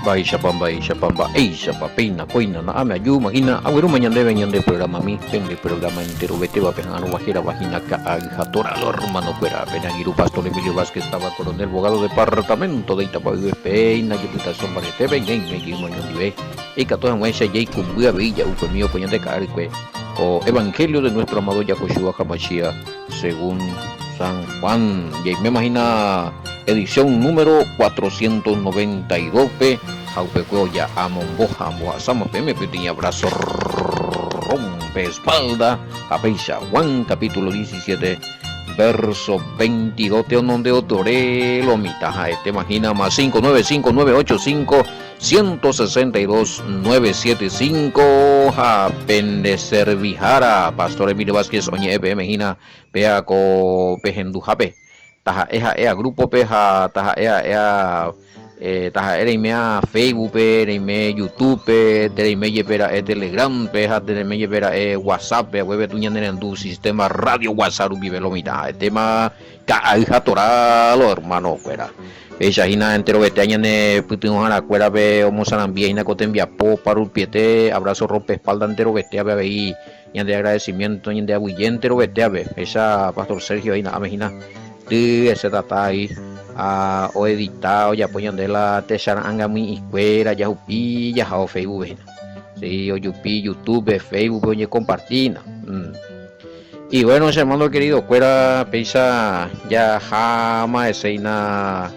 Baisha pamba, Eisha papina, coina, na ame ayu, magina, agüero mañana de programa mi, pende programa entero, vete va pejano, bajera, vagina, ka, agijatora, hermano, fuera, penagiru, pastor Emilio Vázquez, estaba coronel, abogado departamento de Itapaú, peina, yeputación, barete, venga, me guimo, ñondive, y catoja, muesha, yei, cumbuya, villa, upe mío, coñan de carque, o evangelio de nuestro amado Yahushua Hamashia, según San Juan, y me imagina edición número 492 p Jaupecueo ya Amomboja Moazama me pedí abrazo rompe espalda Apeisha Juan capítulo 17 verso 22 Teononde Otore Lomitaja te imagina más 595985 162 975 Japende Servijara Pastor Emilio Vázquez Oñe Ebe Mejina Pea co Pejendujape taja ea grupo peja taja ea taja era imea Facebook era ime YouTube era ime yepera Telegram peja era ime yepera WhatsApp webe tuña nendu sistema radio WhatsApp vive lo mita tema ka hija toralo hermano fuera ella hina entero vete aña ne putin hara cuera be omosanambia hina cotenvia po para un piete abrazo rompe espalda entero vete a be ahí y de agradecimiento y de aguillentero vete a be esa pastor Sergio hina amejina de ese data ahí o editado ya ponen de la tesara anga muy escuela ya upi ya o Facebook sí o yupi YouTube Facebook oye compartir y bueno hermano querido fuera pesa ya jama escena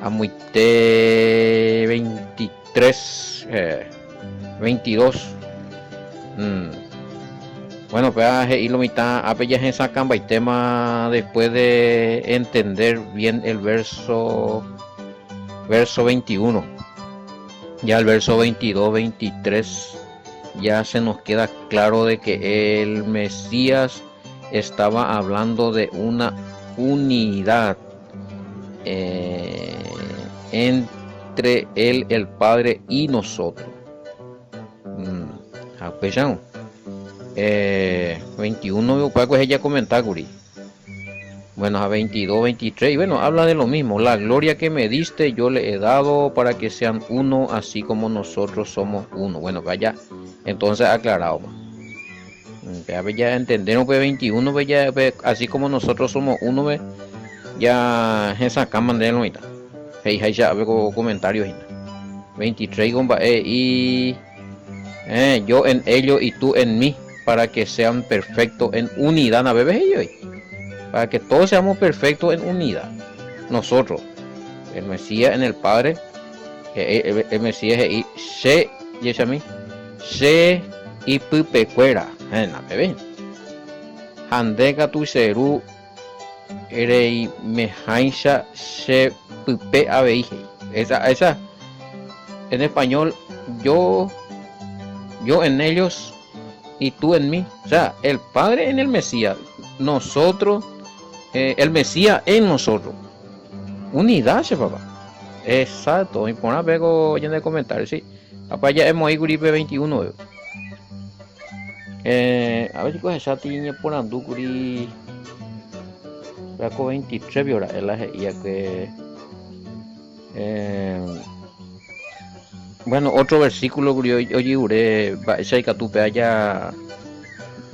a muy te 23 22 bueno, pues y lo mitad apenas en esa camba y tema después de entender bien el verso 21. Ya el verso 22, 23 ya se nos queda claro de que el Mesías estaba hablando de una unidad entre él, el Padre y nosotros. 21 pues ella comenta Guri. Bueno, a 22, 23 y bueno, habla de lo mismo. La gloria que me diste yo le he dado para que sean uno así como nosotros somos uno. Bueno, vaya, entonces aclarado. Ya entendemos pues 21 ya así como nosotros somos uno ya esa cama de lo ya veo comentarios 23 y yo en ellos y tú en mí para que sean perfectos en unidad, ¿no bebés ellos? Para que todos seamos perfectos en unidad. Nosotros, el Mesías en el Padre, el Mesías y se, y a mí, se y pupecuera, ¿no bebés? Handega tu seru, erei mejaisha se pupe abeije. Esa, en español, yo en ellos y tú en mí, o sea, el Padre en el Mesías, nosotros, el Mesías en nosotros, unidad, papá, exacto, y por algo en el comentario, sí, papá ya hemos ido gripe 21, a ver si coge esa tiña por andúcuri, con 23 horas, es la que, bueno, otro versículo, oye, ure, allá,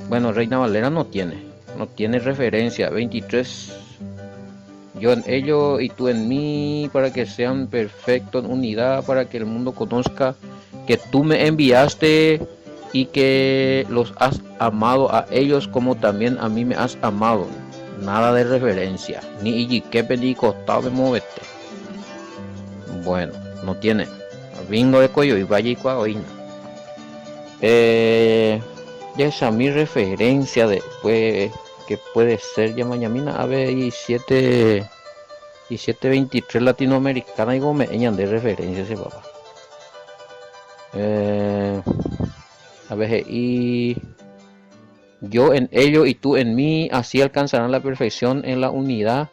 bueno, Reina Valera no tiene referencia, 23, yo en ellos y tú en mí, para que sean perfectos en unidad, para que el mundo conozca que tú me enviaste y que los has amado a ellos como también a mí me has amado. Nada de referencia, ni iquiquepe ni costado de moverte. Bueno, no tiene. Bingo de coyo y vaya y cuaoína. Ya esa mi referencia después que puede ser ya mañana a ver y 723 latinoamericana y gomeñan de referencia ese papá. A ver y yo en ello y tú en mí, así alcanzarán la perfección en la unidad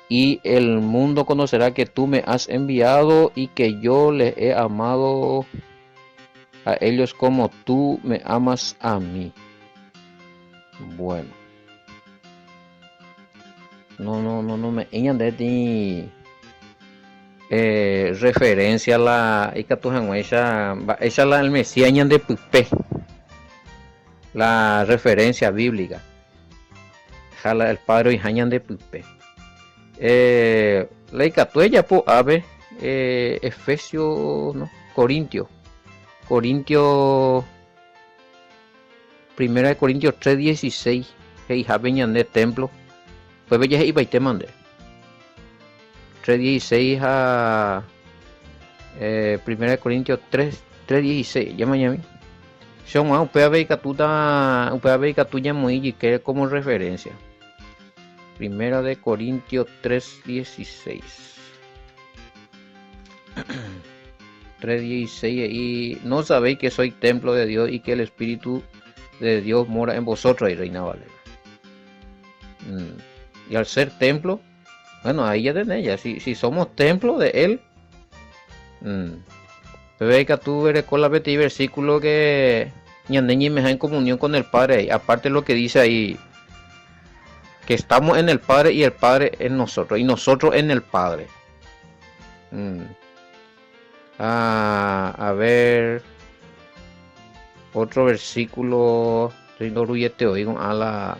y el mundo conocerá que tú me has enviado y que yo les he amado a ellos como tú me amas a mí. Bueno, no me enyan de ti referencia a la esa la el Mesías de Pupe, la referencia bíblica, jala el padre y hañan de Pupe. La icatuella po ave Efesios, no, Corintios, primera de Corintios 3:16, que venían de templo, pues bella iba y te mandé 3:16 a primera de Corintios 3:16, ya mañana son un catuya muy que como referencia. Primera de Corintios 3:16. 3:16 y no sabéis que soy templo de Dios y que el Espíritu de Dios mora en vosotros y reina vale. Y al ser templo, bueno, ahí ya tenés ya, si somos templo de Él, ve que tú eres con la versículo que ñandeñi me en comunión con el Padre, aparte lo que dice ahí, que estamos en el Padre y el Padre en nosotros, y nosotros en el Padre. A ver, otro versículo, te oigo a la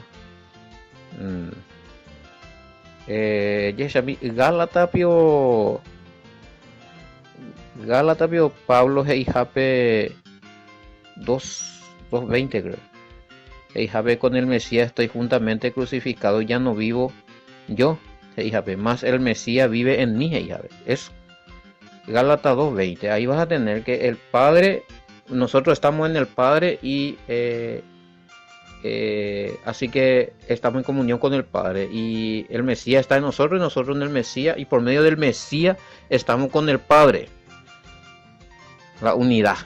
Gálatas pio Pablo Heijape 2:20 creo. Heijape con el Mesías estoy juntamente crucificado, ya no vivo yo, Heijape, más el Mesías vive en mí, Heijape. Es Gálatas 2:20. Ahí vas a tener que el Padre, nosotros estamos en el Padre y así que estamos en comunión con el Padre y el Mesías está en nosotros y nosotros en el Mesías y por medio del Mesías estamos con el Padre. La unidad.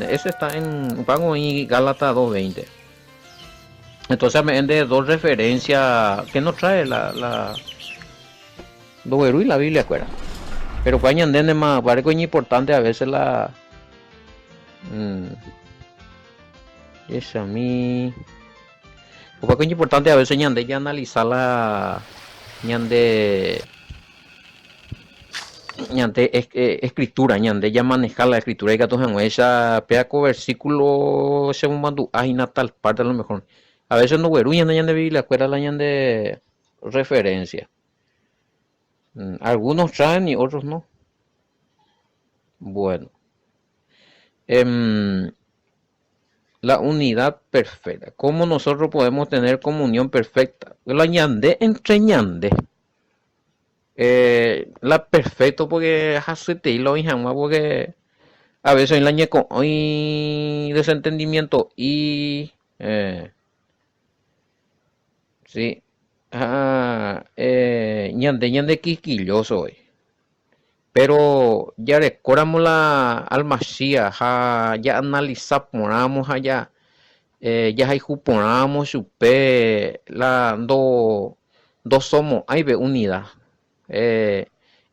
Eso está en Pango y Gálatas 2:20. Entonces me de dos referencias que nos trae la Doveru y la Biblia afuera. Pero para entender más, parece muy importante a veces la es a mí. Porque es importante a veces ñande ya analizar la ñande escritura, ñande ya manejar la escritura y que todos esa pedaco versículo según mandu hay tal parte a lo mejor. A veces no güeruñan de Biblia, acuerda la de referencia. Algunos traen y otros no. Bueno. La unidad perfecta. ¿Cómo nosotros podemos tener comunión perfecta? La ñande entre ñande. La perfecto porque hasete y lo jamás porque a veces en la ñeco hay desentendimiento y sí. Ñande quisquilloso hoy. Pero ya recordamos la almasía, ya analizamos allá, ya hay juponamos supe la dos somos, hay ve unidad.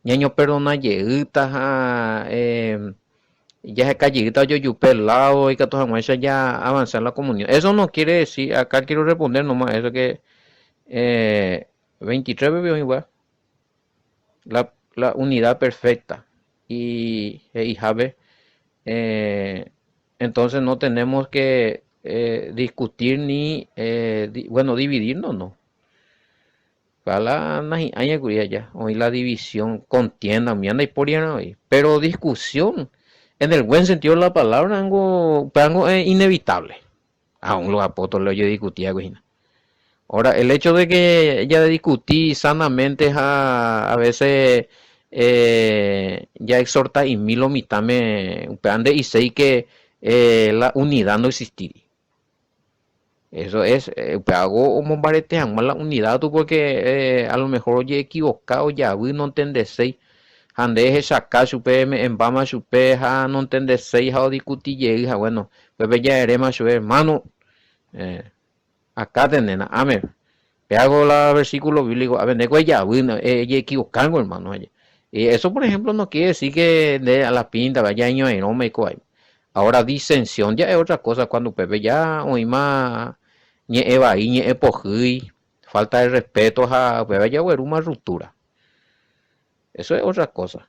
Ñaño perdona lleguita, ya se calleguita yo yupe lado y que todas ya avanzar la comunión. Eso no quiere decir, acá quiero responder nomás eso que 23 bebió igual. La unidad perfecta y Jave, entonces no tenemos que discutir ni dividirnos, no. Hoy la división contienda, pero discusión en el buen sentido de la palabra algo es inevitable. Aún los apóstoles yo discutía, güey. Ahora, el hecho de que ya discutí sanamente a veces ya exhorta y milo mitame un de y sé que la unidad no existiría. Eso es, hago un bombarete más la unidad tú porque a lo mejor yo he equivocado ya no entendéis. Ande es sacar su PM en Bama su peja no entendéis a discutir llega bueno pues ya erema su hermano acá tenena amén. Hago la versículo bíblico a ver de ya bueno equivocando hermano y eso por ejemplo no quiere decir que de a la pinta vaya año en no me coay. Ahora disensión ya es otra cosa cuando Pepe ya hoy más ni eva y ni epoji falta de respeto a vaya una ruptura. Eso es otra cosa.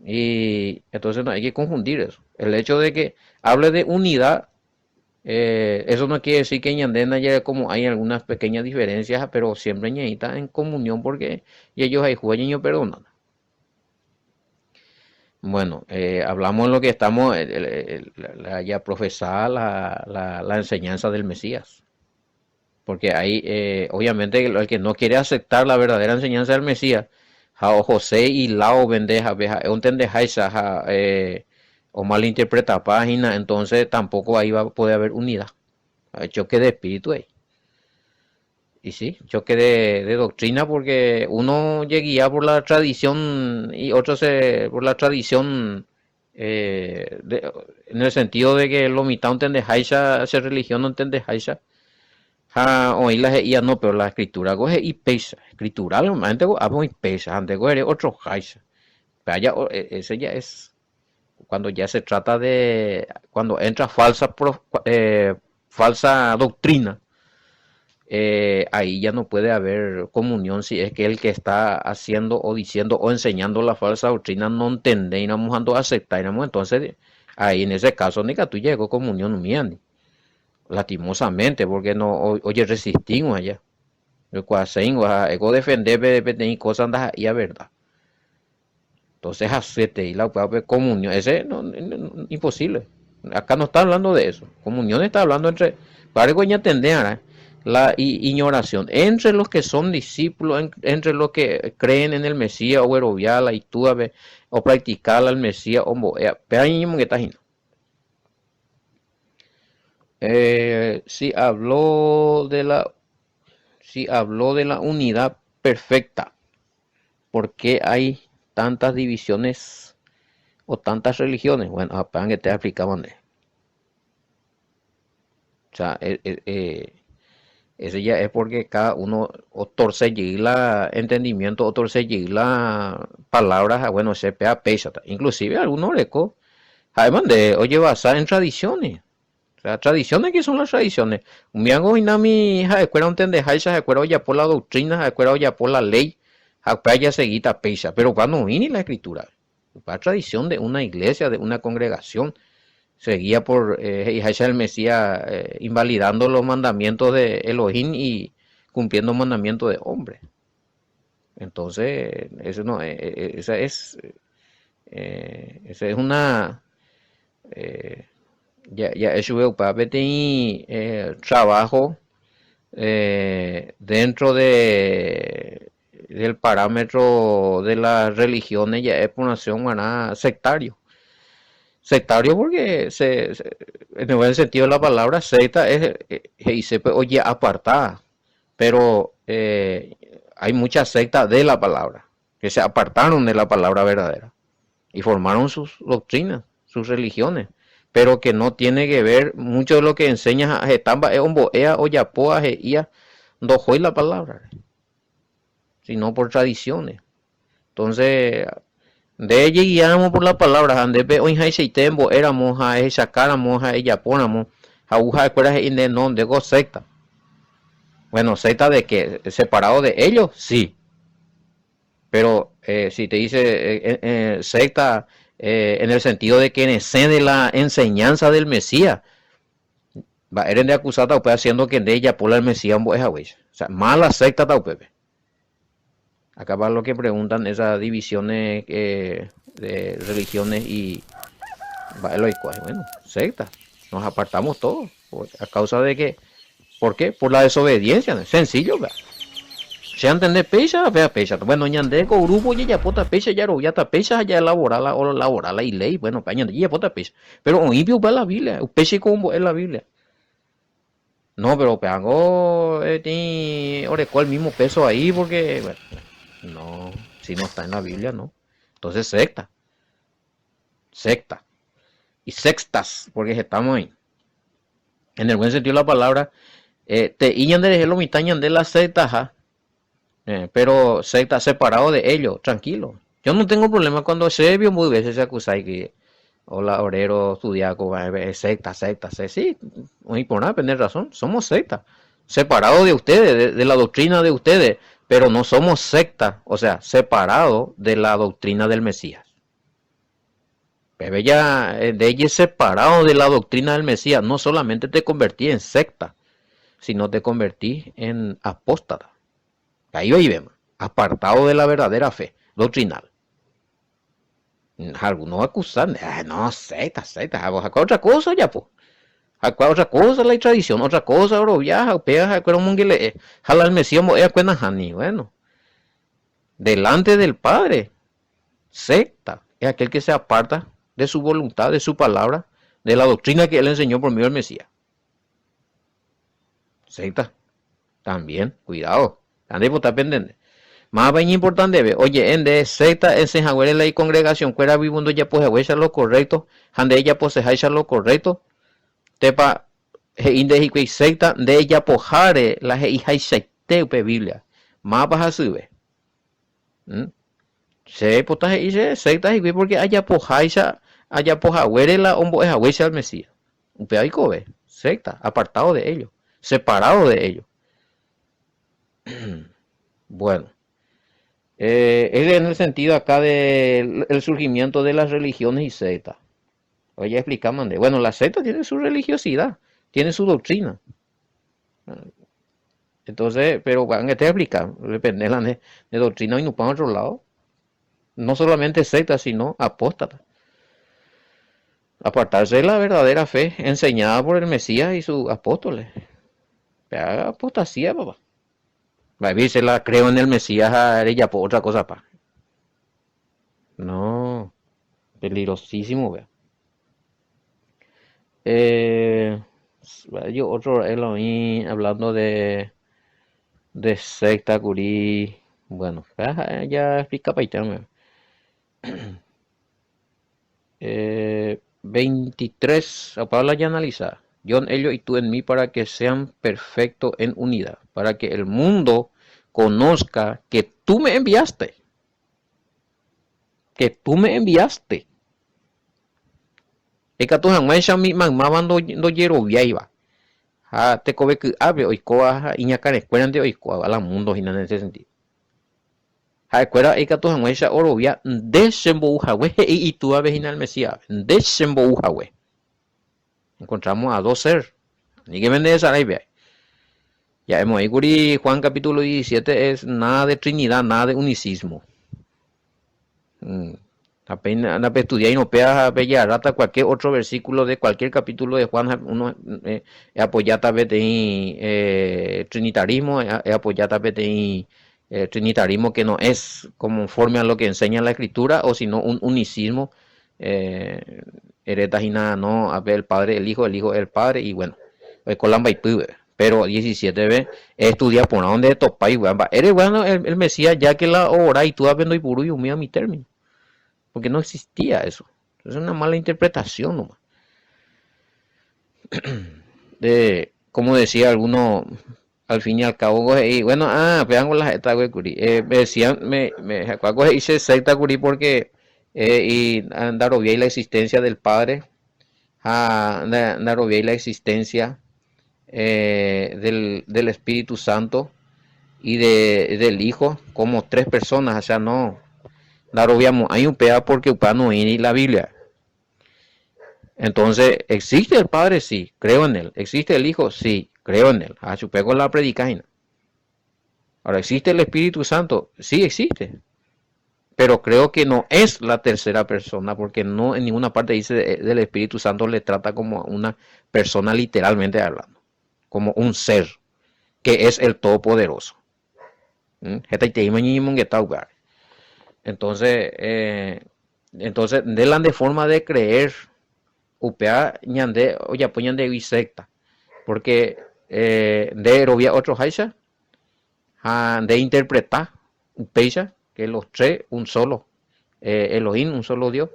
Y entonces no hay que confundir eso. El hecho de que hable de unidad, eso no quiere decir que en Yandena ya como hay algunas pequeñas diferencias, pero siempre ñeita en comunión porque y ellos ahí juegan y perdonan. Bueno, hablamos en lo que estamos ya profesada la enseñanza del Mesías. Porque ahí, obviamente, el que no quiere aceptar la verdadera enseñanza del Mesías, o José y Lao bendeja, o malinterpreta página, entonces tampoco ahí va a poder haber unidad. Hay choque de espíritu ahí. Y sí, choque de doctrina porque uno llega por la tradición y otro por la tradición en el sentido de que lo mitad entiende haisha, hacer religión no entiende haisha. Oí la ya no, pero la escritura coge y pesa. Escritural, antes hago y pesa, antes coge otro haisha. Pero ya, ese ya es cuando ya se trata de, cuando entra falsa doctrina, ahí ya no puede haber comunión si es que el que está haciendo o diciendo o enseñando la falsa doctrina no entiende y no mojando aceptar, entonces ahí en ese caso ni que tú llegó comunión mía, lastimosamente, porque no, oye, resistimos allá. El cuasein, ego defender, de cosas andas ahí a verdad. Entonces, acepte y la comunión, ese imposible. Acá no está hablando de eso. Comunión está hablando entre, para que entender la ignoración entre los que son discípulos, entre los que creen en el Mesías o Eroviala y tú o practicar al Mesías o pero ahí mismo que está haciendo. Si habló de la unidad perfecta, ¿por qué hay tantas divisiones o tantas religiones? Bueno, apenas que te explicamos. O sea, ese ya es porque cada uno o torce la entendimiento o torce la palabras, bueno, se pega pesa. Inclusive algunos lecos, además de, oye, basada en tradiciones. O sea, tradiciones, ¿qué son las tradiciones? Un miango y nami hija de cuera un tendeja se acuerda ya por la doctrina, se acuerda ya por la ley, ya seguita pesa, pero cuando vine la escritura, la tradición de una iglesia, de una congregación, seguía por hija el Mesías invalidando los mandamientos de Elohim y cumpliendo mandamientos de hombre. Entonces, eso no, esa es una ya eso para trabajo dentro del parámetro de las religiones ya es por nación sectario. Sectario porque en el buen sentido de la palabra secta es y se oye apartada, pero hay muchas sectas de la palabra que se apartaron de la palabra verdadera y formaron sus doctrinas, sus religiones, pero que no tiene que ver mucho de lo que enseña a Getamba, Omboea o Yapoa, Ia, no fue la palabra, sino por tradiciones. Entonces, de ella guiamos por la palabra, ande hoy hay tembo, éramos a esa cara, a ella ponamos, a aguja de cuerdas y de no, de go secta. Bueno, secta de que separado de ellos, sí. Pero si te dice secta en el sentido de que excede la enseñanza del Mesías, va eres de acusada o haciendo que de ella por el Mesías un o sea, mala secta ta pepe. Acá va lo que preguntan esas divisiones de religiones y va el bueno, secta. Nos apartamos todos a causa de que, ¿por qué? Por la desobediencia, sencillo, ¿verdad? Se entende pecha, vea pecha. Bueno, ñande con grupo ya pota pecha ya robia pecha ya elaborar la y ley, bueno, pa ñande ya pota pecha. Pero un impio va la Biblia, un peche como es la Biblia. No, pero pegango tiene el mismo peso ahí porque bueno, no, si no está en la Biblia, no. Entonces secta y sextas, porque estamos ahí. En el buen sentido de la palabra, te iñan de lo mitañan de la secta, pero secta separado de ellos, tranquilo. Yo no tengo problema cuando se vio muy veces se acusa que hola obrero estudiaco secta, sí, no hay por nada tener razón, somos secta. separado de ustedes, de la doctrina de ustedes, pero no somos secta, o sea, separado de la doctrina del Mesías. Pero ya de ella separado de la doctrina del Mesías, no solamente te convertí en secta, sino te convertí en apóstata. Ahí vemos, apartado de la verdadera fe doctrinal. Algunos acusan, no, secta, acá otra cosa ya, pues. Acá otra cosa la tradición, otra cosa, bro, viaja, pega, acuerdo mungile, jala el Mesías, acuerdo hani, bueno. Delante del Padre, secta, es aquel que se aparta de su voluntad, de su palabra, de la doctrina que él enseñó por medio del Mesías. Secta, también, cuidado, ande por estar pendiente. Más bien importante, oye, en de secta, en Senjahuere la congregación, cuera viviendo ya pues a lo correcto, ande ella pues se lo correcto, tepa, inde y secta, de ella pojare, la hija y secte Biblia, más baja sube. Se potaje y se secta y porque haya pojaisa, haya pojahuere la hombo es a al Mesías. Un pedaico ve, secta, apartado de ellos, separado de ellos. Bueno. Es en el sentido acá del surgimiento de las religiones y sectas. Oye, explicamos. Bueno, la secta tiene su religiosidad, tiene su doctrina. Entonces, pero cuando te explica, depende de doctrina y no para otro lado. No solamente secta, sino apóstata. Apartarse de la verdadera fe enseñada por el Mesías y sus apóstoles. Apostasía, papá. Se la creo en el Mesías, ella por otra cosa, pa. No, peligrosísimo, vea. Yo otro Elohim hablando de secta curí. Bueno, ya explica para 23, Paula ya analiza. Yo en ellos y tú en mí para que sean perfectos en unidad, para que el mundo conozca que tú me enviaste. Que tú me enviaste. Eka tu hanguesha mi magmaban do yerovia iba. Te cobe que abre oikoa iñacar escuelan de oikoa a la mundo en ese sentido. Escuela eka tu hanguesha orovia desembo ujawe y tú aves en el Mesías. Desembo ujawe. Encontramos a dos seres. Ni que vende esa raiva. Ya hemos ahí Juan capítulo 17 es nada de Trinidad, nada de unicismo. Apenas estudiar y no pegas a bella rata cualquier otro versículo de cualquier capítulo de Juan, uno apoyata en trinitarismo, apoyata en trinitarismo que no es conforme a lo que enseña la escritura, o sino un unicismo, heretas y nada, no, a ver el Padre, el Hijo, el Padre, y bueno, colamba y pube. Pero 17b estudia por donde topa y eres bueno el Mesías ya que la hora y tú habiendo y puro y humilla mi término. Porque no existía eso. Es una mala interpretación nomás. Como decía alguno, al fin y al cabo, y bueno, vean con las esta curi. Me decían, me hice secta curi porque y andar obviar la existencia del Padre, andar obviar la existencia del Espíritu Santo y del Hijo como tres personas, o sea, no. Claro, obviamente, hay un pea porque upá no hay la Biblia. Entonces, ¿existe el Padre? Sí, creo en él. ¿Existe el Hijo? Sí, creo en él. A su pego la predicaina. Ahora, ¿existe el Espíritu Santo? Sí, existe. Pero creo que no es la tercera persona, porque no en ninguna parte dice del Espíritu Santo le trata como una persona literalmente hablando, como un ser, que es el Todopoderoso. Entonces, de forma de creer, upea ñande, oye, apoyan de bisecta, porque de robia otro haisha, de interpretar, upeisha, que los tres, un solo, Elohim, un solo Dios,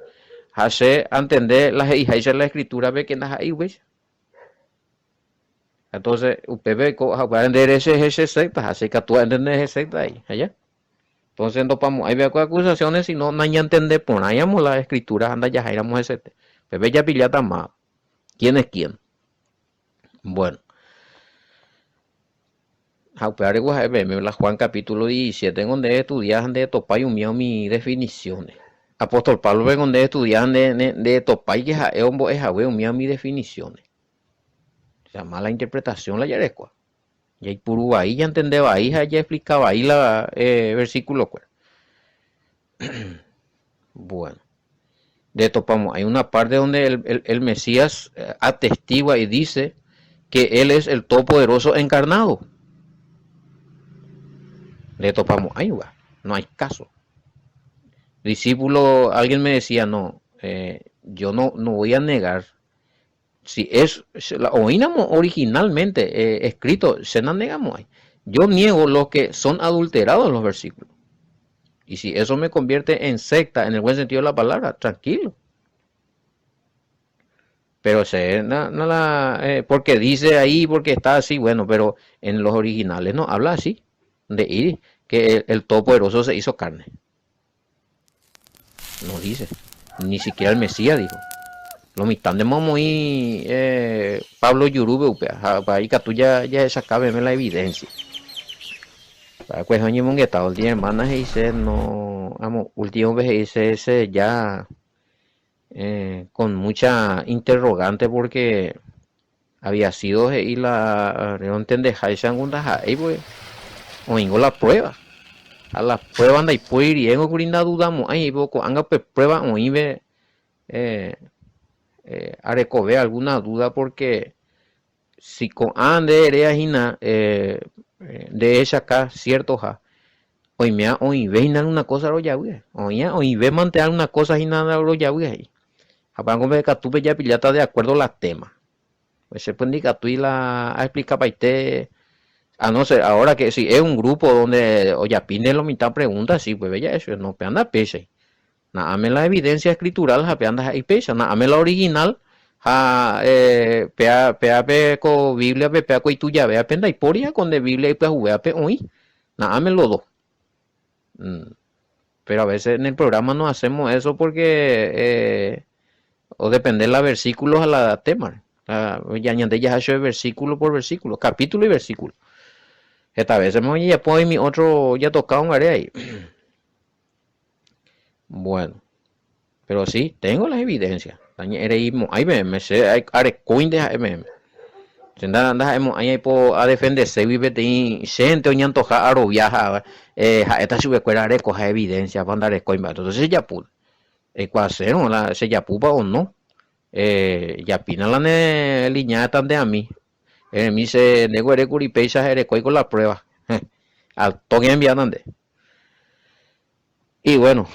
hace entender la haisha la escritura, ve que nada ahí, güey. Entonces, upebe, va a entender ese secta, así que tú entiendes ese secta ahí, allá. Entonces, no vamos, hay acusaciones, si no, nadie entiende, poníamos la escritura, anda ya, éramos ese. Pepe ya pillata más. ¿Quién es quién? Bueno. Jaupeare guajepe, la Juan capítulo 17, en donde estudias de topay un mío mi definiciones. Apóstol Pablo en donde estudian de topay que es un mío mi definiciones. O sea, mala interpretación la yarecua. Y ahí puro ahí ya entendeba ahí, ya explicaba ahí la versículo. Bueno, de topamos, hay una parte donde el Mesías atestigua y dice que él es el Todopoderoso encarnado. Le topamos, ahí va, no hay caso. Discípulo, alguien me decía, no, yo no voy a negar. Si es, la oínamos originalmente escrito, se nos negamos ahí. Yo niego lo que son adulterados los versículos. Y si eso me convierte en secta, en el buen sentido de la palabra, tranquilo. Pero porque dice ahí, porque está así, bueno, pero en los originales no habla así, de ir, que el Todopoderoso se hizo carne. No dice, ni siquiera el Mesías dijo. Lo mitad de muy Pablo Yurube, para ahí que tú ya sacabe la evidencia. Para que hoy me estado el día hermanas y dice, no, amo, último vez dice ese ya con mucha interrogante porque había sido y la no entendés hay segunda ahí pues o la prueba a la prueba anda y puede ir y en curinda dudamos ahí poco anga pues prueba o ibe a recoger alguna duda porque si con ande ereagina de esa acá cierto ja hoy me hoy ve una cosa lo ya hoy ve mantener una cosa y nada lo ya ahí apago me catupe ya pillata de acuerdo a las temas pues se puede indicar tú y la a explicar para usted a no ser ahora que si es un grupo donde oye pide lo mitad preguntas sí pues bella eso no pe anda pese nada me la evidencia escritural ja pe anda y pese nada me la original ja pea co biblia pea co y tu ya vea penda y poria con de biblia y pues juega pe hoy nada me lo do pero a veces en el programa no hacemos eso porque o depende de los versículos a la tema ya añade ya hecho versículo por versículo capítulo y versículo esta vez hemos ya pues mi otro ya tocado un área ahí bueno pero sí tengo las evidencias ahí me sé hay coin de mm anda ahí a defenderse vive de gente oñan toja aro viaja esta sube cuera recoja evidencia para andar coin entonces ya pudo ecuación la se ya pupa o no ya pina la línea tan de a mí mi se nego ere curipeisa ere coi con la prueba al toque enviar ande y bueno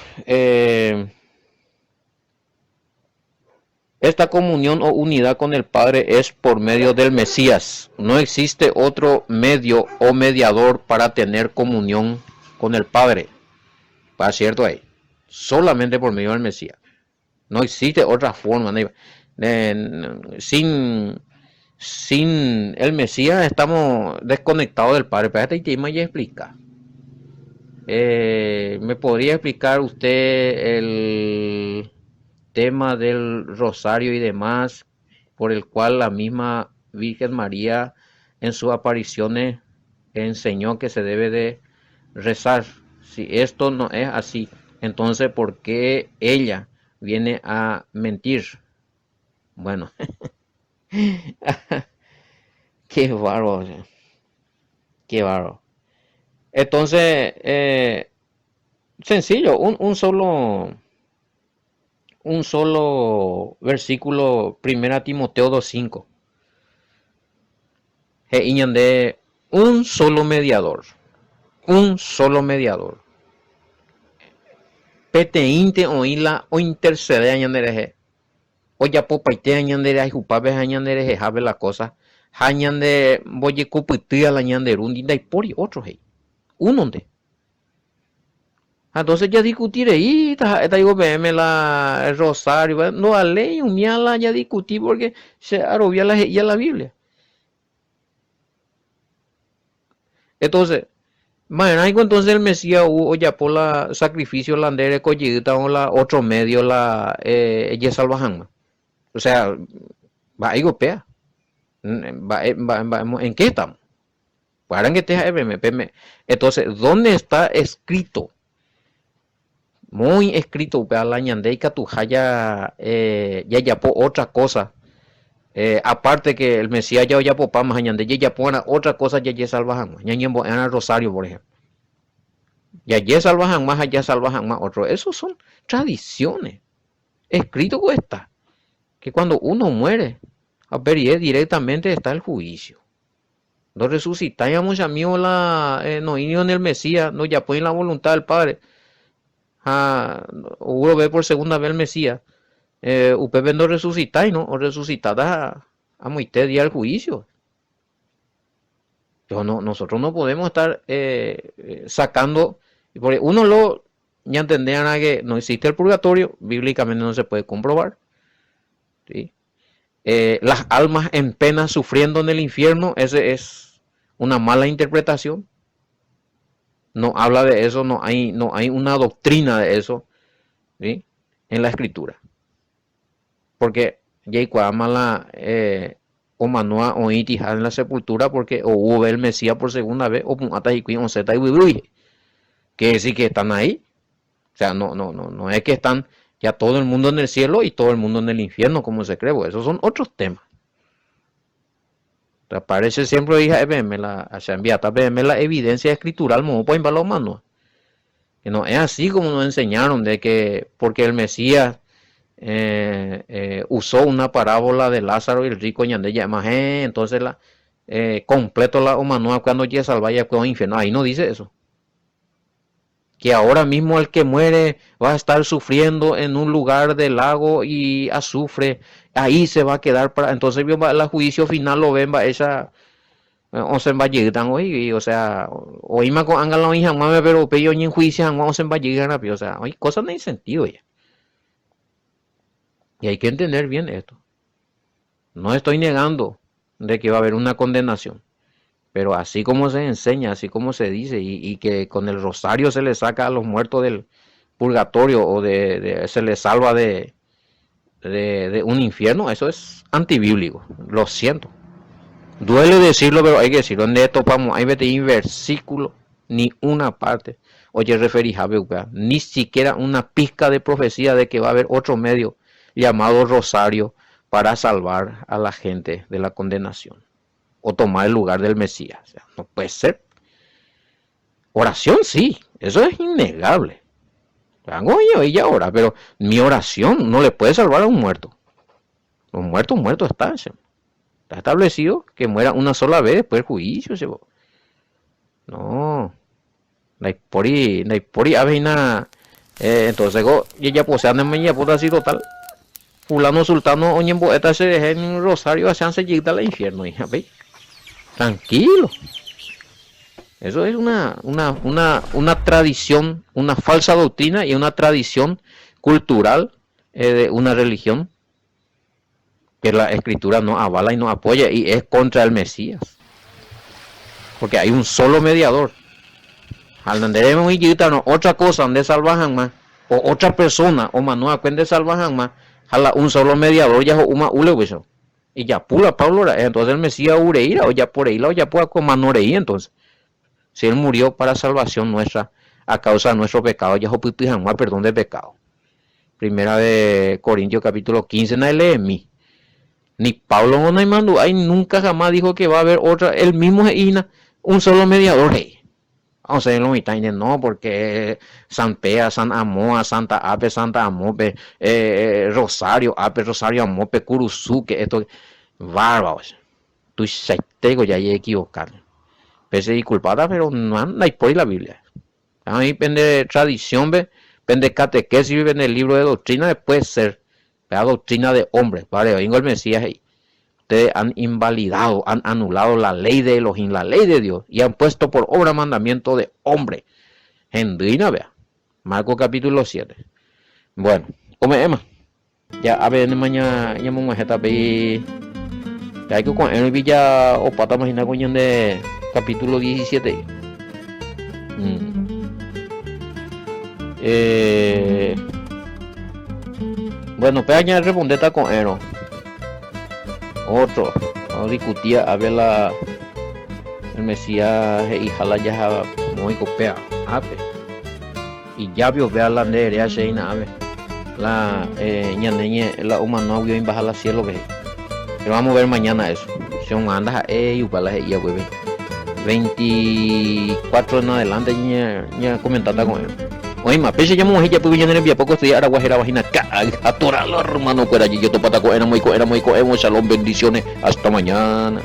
esta comunión o unidad con el Padre es por medio del Mesías. No existe otro medio o mediador para tener comunión con el Padre. ¿Va cierto ahí? Solamente por medio del Mesías. No existe otra forma. Sin el Mesías estamos desconectados del Padre. Pero este tema ya explica. ¿Me podría explicar usted el tema del rosario y demás, por el cual la misma Virgen María en sus apariciones enseñó que se debe de rezar? Si esto no es así, entonces ¿por qué ella viene a mentir? Bueno, qué bárbaro, qué bárbaro. Entonces, sencillo, un solo versículo, 1 Timoteo 2:5. De un solo mediador. Un solo mediador. Peteinte oíla o intercede añandereje. O ya popaite añandere ay jupabe añandereje jabe la cosa. Añande boye cupitia la añanderun y pori otro hey. Uno de. Entonces ya discutir ahí, está digo, el rosario, no a ley, uniala ya discutí porque se arrobia la Biblia. Entonces, mañana entonces el Mesías o ya por la sacrificio la andere collita o la otro medio la ella salvajan. O sea, va a golpea. ¿En qué estamos? Para que te entonces, ¿dónde está escrito? Muy escrito, la ñandeica tu haya ya por otra cosa. Aparte que el Mesías ya por pamas añande ya pone otra cosa ya salvajan más. Ya en el Rosario, por ejemplo. Ya salvajan más, allá salvajan más otro. Esos son tradiciones. Escrito cuesta. Que cuando uno muere, a ver, directamente está el juicio. No resucitamos a mí no en el Mesías, no ya ponen la voluntad del Padre. Uno ve por segunda vez el Mesías. Ustedes no resucitáis, ¿no? O resucitada a muerte día del juicio. Nosotros no podemos estar sacando. Porque uno ya entenderán que no existe el purgatorio, bíblicamente no se puede comprobar. ¿Sí? Las almas en pena sufriendo en el infierno, ese es una mala interpretación. No habla de eso, no hay una doctrina de eso, ¿sí? En la escritura. Porque ya mala o manoa o itija en la sepultura porque o hubo el Mesías por segunda vez o punata y cuin zeta y buibrui. Que decir que están ahí. O sea, no es que están ya todo el mundo en el cielo y todo el mundo en el infierno, como se cree. Esos son otros temas. Aparece siempre hija la evidencia escritural, no pueden ver los manos. Que no es así como nos enseñaron de que porque el Mesías usó una parábola de Lázaro y el rico ñandella más entonces completo la humanidad cuando ya salvaya con infierno. Ahí no dice eso. Que ahora mismo el que muere va a estar sufriendo en un lugar del lago y azufre, ahí se va a quedar para, entonces el juicio final lo ven va esa o se va a llegar hoy, o sea, hoy me con anga la hija mame pero peyo ni en juicio o se va a llegar, o sea, hay cosas no hay sentido ya. Y hay que entender bien esto. No estoy negando de que va a haber una condenación. Pero así como se enseña, así como se dice, y que con el rosario se le saca a los muertos del purgatorio o se les salva de un infierno, eso es antibíblico, lo siento. Duele decirlo, pero hay que decirlo. Donde topamos, hay versículo, ni una parte. Oye, referí a ni siquiera una pizca de profecía de que va a haber otro medio llamado rosario para salvar a la gente de la condenación o tomar el lugar del Mesías. O sea, no puede ser. Oración sí, eso es innegable. Hago yo ella ora, pero mi oración no le puede salvar a un muerto. Los muertos están. Está establecido que muera una sola vez después del juicio. No. No hay por ahí aveina. Entonces, ella posee de mañana, puta así total. Fulano sultano, oñen boeta se deja en rosario, hacíanse llegar al infierno, hija, ¿veis? Tranquilo. Eso es una tradición, una falsa doctrina y una tradición cultural de una religión que la escritura no avala y no apoya y es contra el Mesías. Porque hay un solo mediador. Al donde otra cosa donde salvajan más, o otra persona, o manual cuende salvajan más, jala un solo mediador, ya una ule, y ya pula Pablo, entonces el Mesías ureira, o ya por ahí, o ya pueda con noreí, entonces. Si él murió para salvación nuestra, a causa de nuestro pecado, ya jopipijan más perdón de pecado. Primera de Corintios capítulo 15, no lee mí. Ni Pablo no hay mandó, ahí nunca jamás dijo que va a haber otra, el mismo es un solo mediador, Vamos a ver lo mitad, no, porque San Pea, San Amoa, Santa Ape, Santa Amope, Rosario, Ape, Rosario Amope, Curuzú, que esto, bárbaros. Tú se tengo ya equivocado. Pese y culpada, pero no hay por ahí la Biblia. A mí depende de tradición, depende de catequesis, depende del libro de doctrina, puede ser la doctrina de hombres, ¿vale? Vengo el Mesías ahí. Ustedes han invalidado, han anulado la ley de Elohim, la ley de Dios, y han puesto por obra mandamiento de hombre. Gendrina, vea. Marcos capítulo 7. Bueno, come Emma. Ya a ver mañana ya me esta pe. Ya hay que con el villa o pata imagina con de capítulo 17. Bueno, pero ya responde esta con Ero. Otro, no discutía a ver el Mesías y jala ya muy copea ape y ya vio vea la de ya se ave la ñaneñe la humano vio en bajar al cielo ve pero vamos a ver mañana eso si un anda y para ya hueve 24 en adelante ya comentando con él. Oye, más pese ya mujer ya puede venir en poco estoy ahora guajera vagina atora los hermano fuera allí yo topa taco era muy shalom bendiciones hasta mañana.